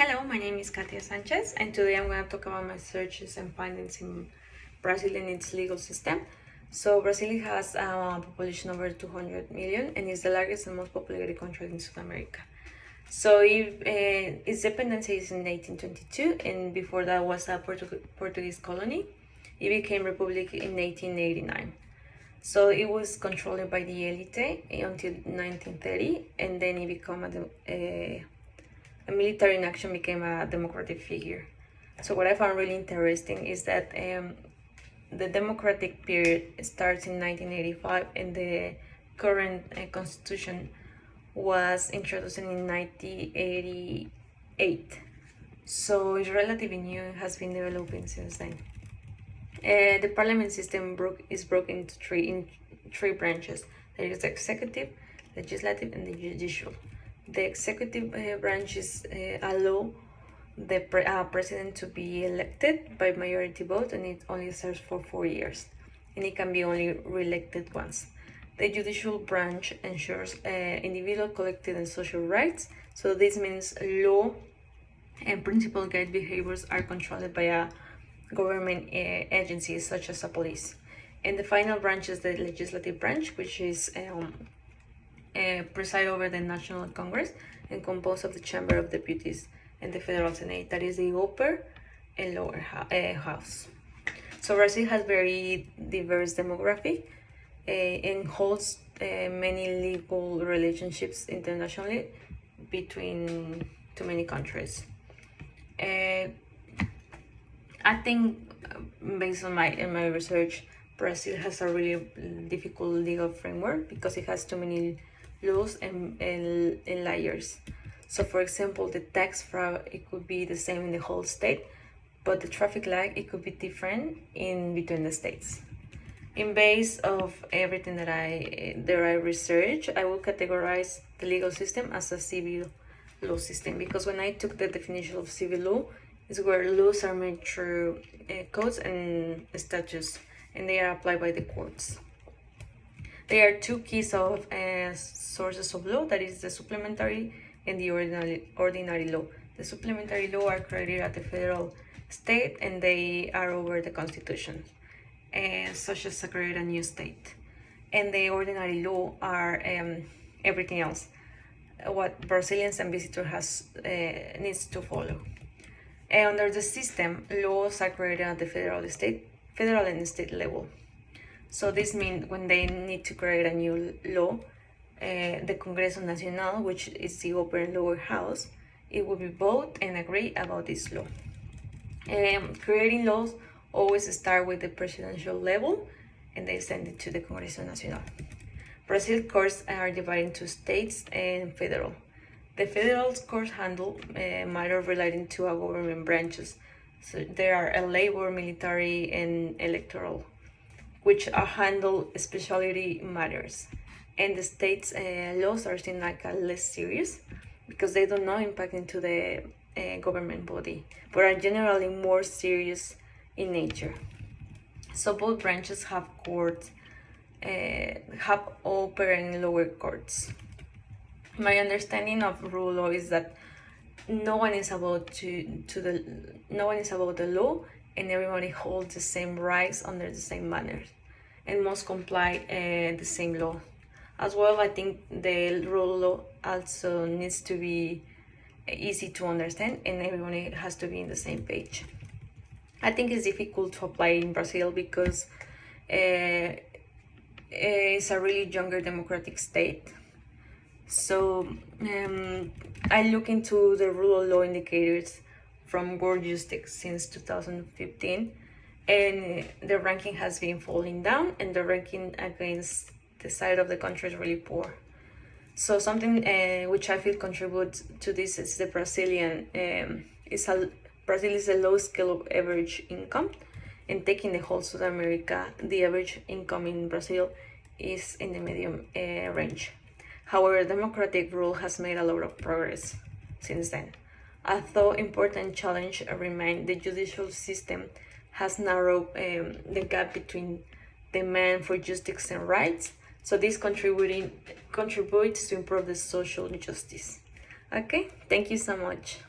Hello, my name is Katia Sanchez, and today I'm going to talk about my searches and findings in Brazil and its legal system. So Brazil has a population over 200 million and is the largest and most populated country in South America. So its independence is in 1822, and before that was a Portuguese colony. It became republic in 1889. So it was controlled by the elite until 1930, and then it became a military in action became a democratic figure. So what I found really interesting is that the democratic period starts in 1985 and the current constitution was introduced in 1988. So it's relatively new and has been developing since then. The parliament system is broken into three branches. There is the executive, legislative, and the judicial. The executive branches allow the president to be elected by majority vote, and it only serves for 4 years, and it can be only re-elected once. The judicial branch ensures individual, collective, and social rights. So this means law and principal guide behaviors are controlled by a government agencies such as a police. And the final branch is the legislative branch, which is preside over the National Congress and composed of the Chamber of Deputies and the Federal Senate, that is the upper and lower house. So Brazil has very diverse demography and holds many legal relationships internationally between too many countries. I think based on my research, Brazil has a really difficult legal framework because it has too many laws and layers. So for example, the tax fraud, it could be the same in the whole state, but the traffic light, it could be different in between the states. In base of everything that I research, I will categorize the legal system as a civil law system, because when I took the definition of civil law, is where laws are made through codes and statutes, and they are applied by the courts. There are two keys of sources of law, that is the supplementary and the ordinary law. The supplementary law are created at the federal state and they are over the constitution, such as to create a new state. And the ordinary law are everything else, what Brazilians and visitors needs to follow. Under the system, laws are created at the federal and state level. So this means when they need to create a new law, the Congreso Nacional, which is the upper and lower house, it will be vote and agree about this law. Creating laws always start with the presidential level and they send it to the Congreso Nacional. Brazil courts are divided into states and federal. The federal courts handle matters relating to our government branches. So there are a labor, military, and electoral, which are handle specialty matters. And the state's laws are seen like less serious because they do not impact into the government body, but are generally more serious in nature. So both branches have courts, have upper and lower courts. My understanding of rule law is that no one is above the law, and everybody holds the same rights under the same manners and must comply the same law. As well, I think the rule law also needs to be easy to understand and everybody has to be in the same page. I think it's difficult to apply in Brazil because it's a really younger democratic state. So I look into the rule of law indicators from World Justice since 2015, and the ranking has been falling down, and the ranking against the side of the country is really poor. So something which I feel contributes to this is the Brazilian Brazil is a low scale of average income, and taking the whole South America, the average income in Brazil is in the medium range. However, democratic rule has made a lot of progress since then. Although important challenge remain, the judicial system has narrowed the gap between demand for justice and rights. So this contributes to improve the social justice. Okay, thank you so much.